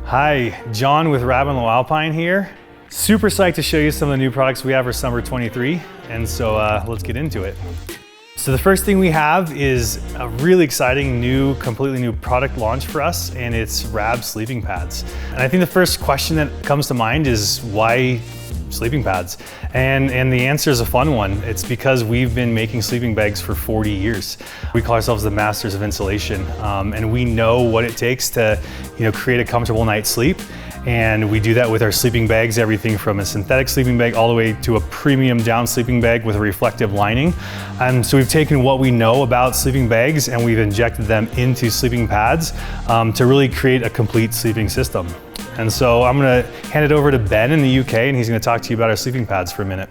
Hi, John with Rab and Low Alpine here. Super psyched to show you some of the new products we have for summer 23, and so let's get into it. So the first thing we have is a really exciting completely new product launch for us, and it's Rab sleeping pads. And I think the first question that comes to mind is why sleeping pads? And the answer is a fun one. It's because we've been making sleeping bags for 40 years. We call ourselves the masters of insulation, and we know what it takes to create a comfortable night's sleep. And we do that with our sleeping bags, everything from a synthetic sleeping bag all the way to a premium down sleeping bag with a reflective lining. And so we've taken what we know about sleeping bags and we've injected them into sleeping pads to really create a complete sleeping system. And so I'm gonna hand it over to Ben in the UK, and he's gonna talk to you about our sleeping pads for a minute.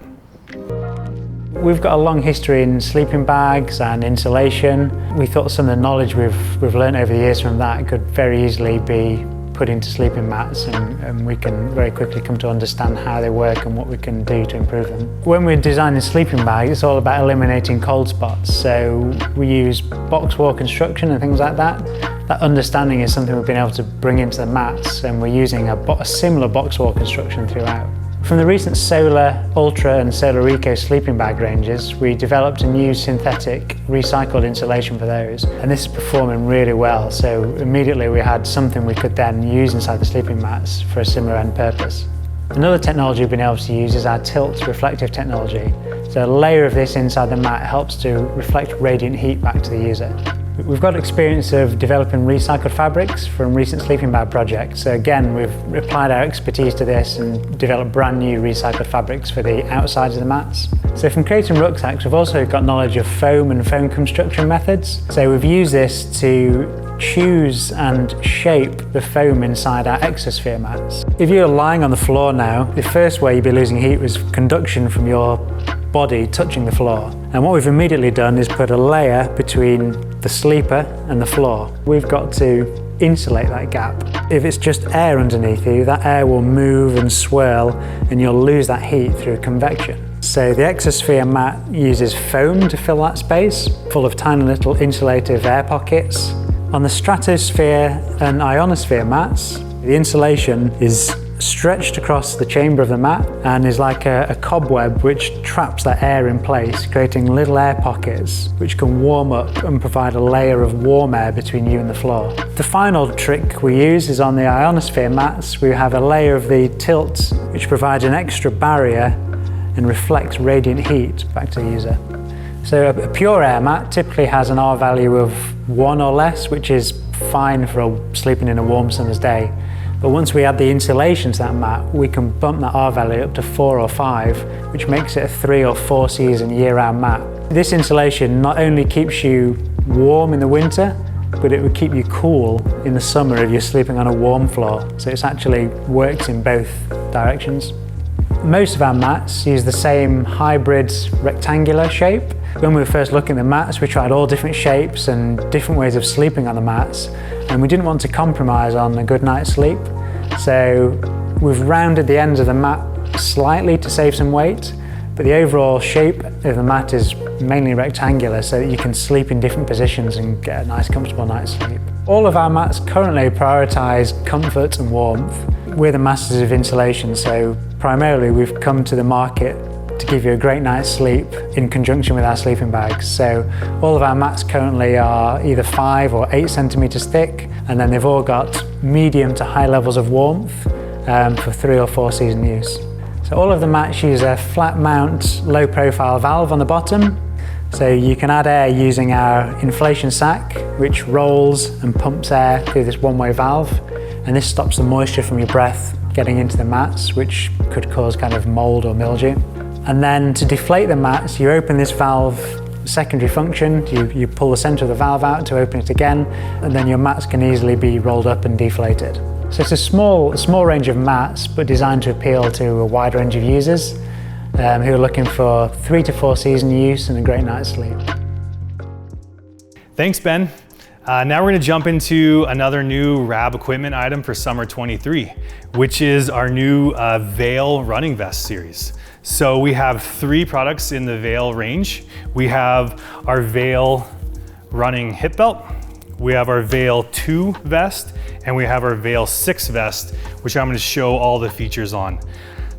We've got a long history in sleeping bags and insulation. We thought some of the knowledge we've learned over the years from that could very easily be put into sleeping mats, and we can very quickly come to understand how they work and what we can do to improve them. When we're designing sleeping bags, it's all about eliminating cold spots. So we use box wall construction and things like that. That understanding is something we've been able to bring into the mats, and we're using a similar box wall construction throughout. From the recent Solar Ultra and Solar Eco sleeping bag ranges, we developed a new synthetic recycled insulation for those, and this is performing really well. So immediately we had something we could then use inside the sleeping mats for a similar end purpose. Another technology we've been able to use is our tilt reflective technology. So a layer of this inside the mat helps to reflect radiant heat back to the user. We've got experience of developing recycled fabrics from recent sleeping bag projects. So again, we've applied our expertise to this and developed brand new recycled fabrics for the outsides of the mats. So from creating rucksacks, we've also got knowledge of foam and foam construction methods. So we've used this to choose and shape the foam inside our exosphere mats. If you're lying on the floor now, the first way you'd be losing heat was conduction from your body touching the floor. And what we've immediately done is put a layer between the sleeper and the floor. We've got to insulate that gap. If it's just air underneath you, that air will move and swirl and you'll lose that heat through convection. So the exosphere mat uses foam to fill that space, full of tiny little insulative air pockets. On the stratosphere and ionosphere mats, the insulation is stretched across the chamber of the mat and is like a cobweb which traps that air in place, creating little air pockets which can warm up and provide a layer of warm air between you and the floor. The final trick we use is on the ionosphere mats. We have a layer of the tilt which provides an extra barrier and reflects radiant heat back to the user. So a pure air mat typically has an R value of 1 or less, which is fine for sleeping in a warm summer's day. But once we add the insulation to that mat, we can bump that R value up to 4 or 5, which makes it a 3 or 4 season year-round mat. This insulation not only keeps you warm in the winter, but it would keep you cool in the summer if you're sleeping on a warm floor. So it actually works in both directions. Most of our mats use the same hybrid rectangular shape. When we were first looking at the mats, we tried all different shapes and different ways of sleeping on the mats, and we didn't want to compromise on a good night's sleep. So we've rounded the ends of the mat slightly to save some weight, but the overall shape of the mat is mainly rectangular so that you can sleep in different positions and get a nice comfortable night's sleep. All of our mats currently prioritise comfort and warmth. We're the masters of insulation, so primarily we've come to the market to give you a great night's sleep in conjunction with our sleeping bags. So all of our mats currently are either 5 or 8 centimetres thick, and then they've all got medium to high levels of warmth for 3 or 4 season use. So all of the mats use a flat mount low profile valve on the bottom. So you can add air using our inflation sac, which rolls and pumps air through this one-way valve. And this stops the moisture from your breath getting into the mats, which could cause kind of mold or mildew. And then to deflate the mats, you open this valve secondary function, you pull the center of the valve out to open it again, and then your mats can easily be rolled up and deflated. So it's a small range of mats, but designed to appeal to a wide range of users who are looking for 3 to 4 season use and a great night's sleep. Thanks, Ben. Now we're going to jump into another new Rab equipment item for summer 23, which is our new Veil running vest series. So we have 3 products in the Veil range. We have our Veil running hip belt, we have our Veil 2 vest, and we have our Veil 6 vest, which I'm going to show all the features on.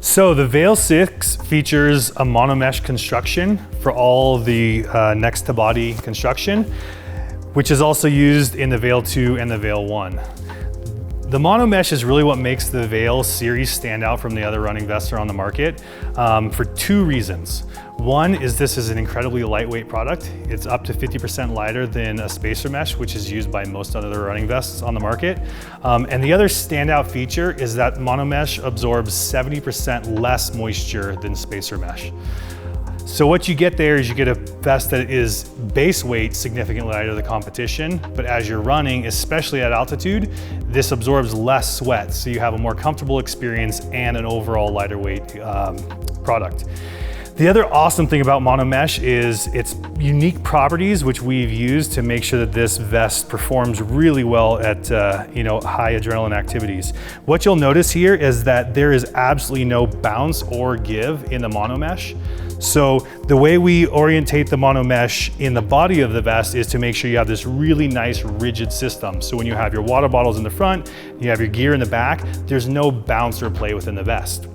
So the Veil 6 features a monomesh construction for all the next to body construction, which is also used in the Veil 2 and the Veil 1. The monomesh is really what makes the Veil series stand out from the other running vests on the market for two reasons. One is this is an incredibly lightweight product. It's up to 50% lighter than a spacer mesh, which is used by most other running vests on the market. And the other standout feature is that monomesh absorbs 70% less moisture than spacer mesh. So what you get there is you get a vest that is base weight significantly lighter than the competition, but as you're running, especially at altitude, this absorbs less sweat, so you have a more comfortable experience and an overall lighter weight product. The other awesome thing about monomesh is its unique properties, which we've used to make sure that this vest performs really well at high adrenaline activities. What you'll notice here is that there is absolutely no bounce or give in the monomesh. So the way we orientate the monomesh in the body of the vest is to make sure you have this really nice rigid system. So when you have your water bottles in the front, you have your gear in the back, there's no bounce or play within the vest.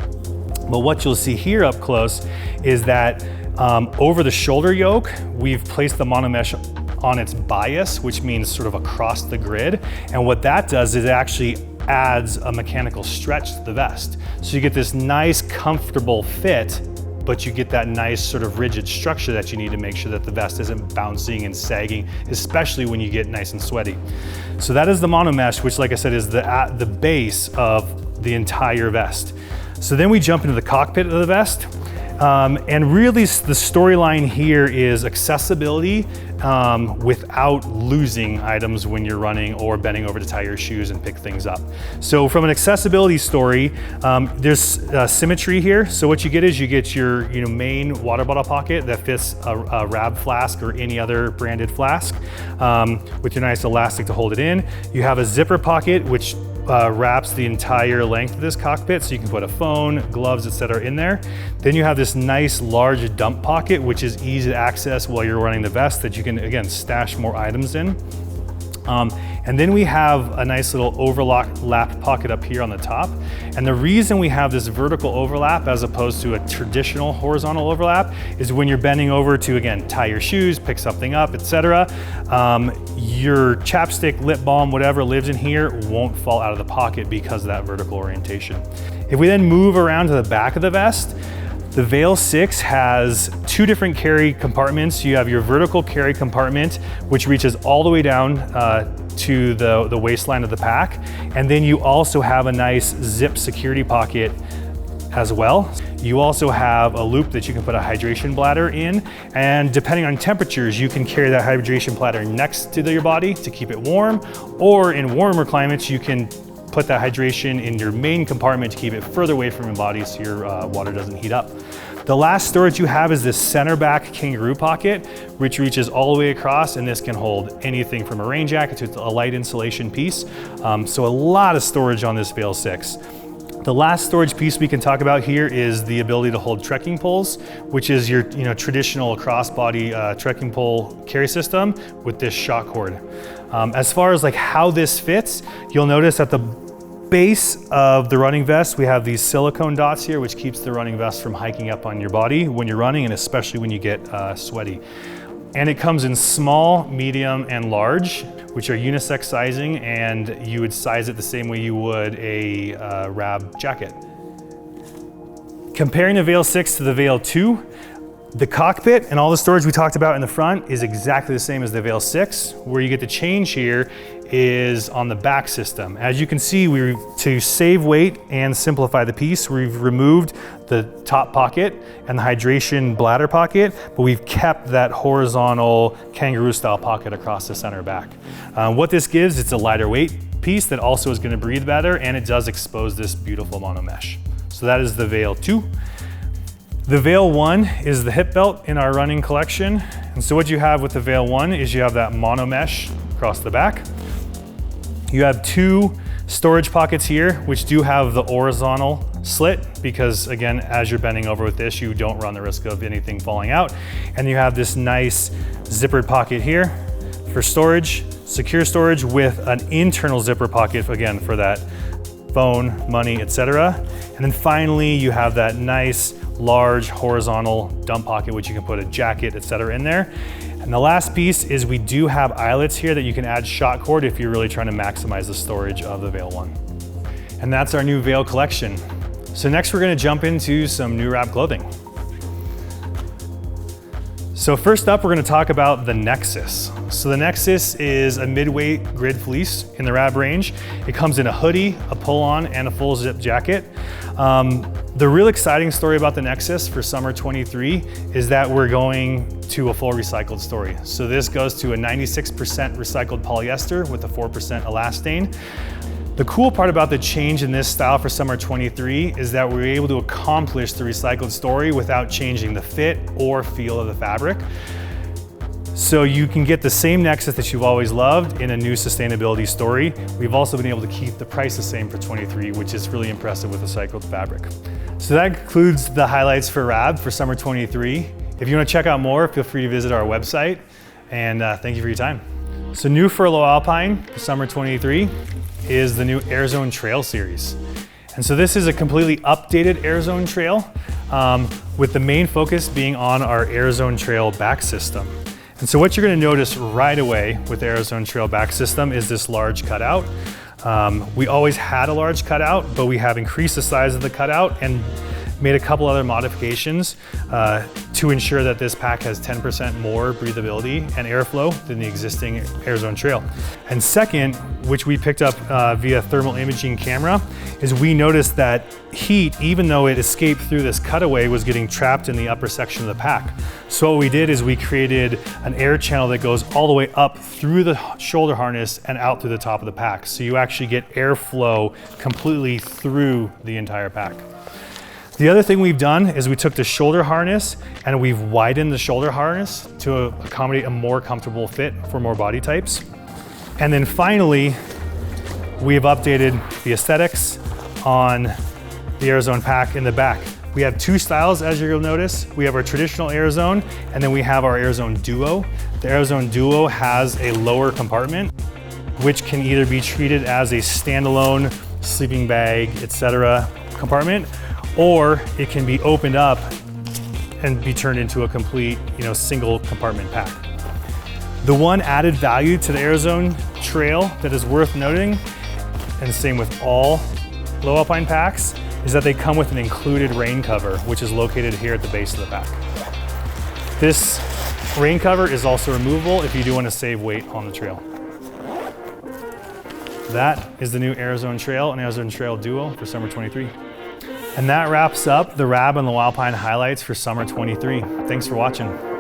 But what you'll see here up close is that over the shoulder yoke, we've placed the monomesh on its bias, which means sort of across the grid. And what that does is it actually adds a mechanical stretch to the vest. So you get this nice, comfortable fit, but you get that nice sort of rigid structure that you need to make sure that the vest isn't bouncing and sagging, especially when you get nice and sweaty. So that is the monomesh, which, like I said, is the base of the entire vest. So then we jump into the cockpit of the vest. And really the storyline here is accessibility without losing items when you're running or bending over to tie your shoes and pick things up. So from an accessibility story, there's symmetry here. So what you get is you get your main water bottle pocket that fits a Rab flask or any other branded flask with your nice elastic to hold it in. You have a zipper pocket, which wraps the entire length of this cockpit, so you can put a phone, gloves, etc. in there. Then you have this nice large dump pocket, which is easy to access while you're running the vest, that you can again stash more items in. And then we have a nice little overlap pocket up here on the top. And the reason we have this vertical overlap as opposed to a traditional horizontal overlap is when you're bending over to, again, tie your shoes, pick something up, etc. Your chapstick, lip balm, whatever lives in here won't fall out of the pocket because of that vertical orientation. If we then move around to the back of the vest, the Veil 6 has two different carry compartments. You have your vertical carry compartment, which reaches all the way down to the waistline of the pack. And then you also have a nice zip security pocket as well. You also have a loop that you can put a hydration bladder in. And depending on temperatures, you can carry that hydration bladder next to your body to keep it warm. Or in warmer climates, you can put that hydration in your main compartment to keep it further away from your body so your water doesn't heat up. The last storage you have is this center back kangaroo pocket, which reaches all the way across, and this can hold anything from a rain jacket to a light insulation piece. So a lot of storage on this Veil 6. The last storage piece we can talk about here is the ability to hold trekking poles, which is your traditional crossbody trekking pole carry system with this shock cord. As far as like how this fits, you'll notice at the base of the running vest, we have these silicone dots here, which keeps the running vest from hiking up on your body when you're running, and especially when you get sweaty. And it comes in small, medium, and large, which are unisex sizing, and you would size it the same way you would a Rab jacket. Comparing the Veil 6 to the Veil 2, the cockpit and all the storage we talked about in the front is exactly the same as the Veil 6. Where you get the change here is on the back system. As you can see, to save weight and simplify the piece, we've removed the top pocket and the hydration bladder pocket, but we've kept that horizontal kangaroo style pocket across the center back. What this gives, it's a lighter weight piece that also is going to breathe better, and it does expose this beautiful monomesh. So that is the Veil 2. The Veil 1 is the hip belt in our running collection. And so what you have with the Veil 1 is you have that monomesh across the back. You have two storage pockets here, which do have the horizontal slit because, again, as you're bending over with this, you don't run the risk of anything falling out. And you have this nice zippered pocket here for storage. secure storage with an internal zipper pocket, again, for that phone, money, etc. And then finally, you have that nice, large, horizontal dump pocket, which you can put a jacket, etc. in there. And the last piece is we do have eyelets here that you can add shot cord if you're really trying to maximize the storage of the Veil one. And that's our new Veil collection. So next we're gonna jump into some new wrap clothing. So first up, we're gonna talk about the Nexus. So the Nexus is a mid-weight grid fleece in the Rab range. It comes in a hoodie, a pull-on, and a full zip jacket. The real exciting story about the Nexus for summer 23 is that we're going to a full recycled story. So this goes to a 96% recycled polyester with a 4% elastane. The cool part about the change in this style for summer 23 is that we're able to accomplish the recycled story without changing the fit or feel of the fabric. So you can get the same Nexus that you've always loved in a new sustainability story. We've also been able to keep the price the same for 23, which is really impressive with recycled fabric. So that concludes the highlights for Rab for summer 23. If you want to check out more, feel free to visit our website. And thank you for your time. So new for Low Alpine for summer 23 is the new AirZone Trail series. And so this is a completely updated AirZone Trail with the main focus being on our AirZone Trail back system. And so what you're gonna notice right away with the AirZone Trail back system is this large cutout. We always had a large cutout, but we have increased the size of the cutout and made a couple other modifications to ensure that this pack has 10% more breathability and airflow than the existing AirZone Trail. And second, which we picked up via thermal imaging camera, is we noticed that heat, even though it escaped through this cutaway, was getting trapped in the upper section of the pack. So what we did is we created an air channel that goes all the way up through the shoulder harness and out through the top of the pack. So you actually get airflow completely through the entire pack. The other thing we've done is we took the shoulder harness and we've widened the shoulder harness to accommodate a more comfortable fit for more body types. And then finally, we have updated the aesthetics on the AirZone pack in the back. We have two styles, as you'll notice. We have our traditional AirZone, and then we have our AirZone Duo. The AirZone Duo has a lower compartment, which can either be treated as a standalone sleeping bag, etc. compartment, or it can be opened up and be turned into a complete, single compartment pack. The one added value to the AirZone Trail that is worth noting, and same with all Low Alpine packs, is that they come with an included rain cover, which is located here at the base of the pack. This rain cover is also removable if you do want to save weight on the trail. That is the new AirZone Trail and AirZone Trail Duo for summer 23. And that wraps up the Rab and Low Alpine highlights for summer 23. Thanks for watching.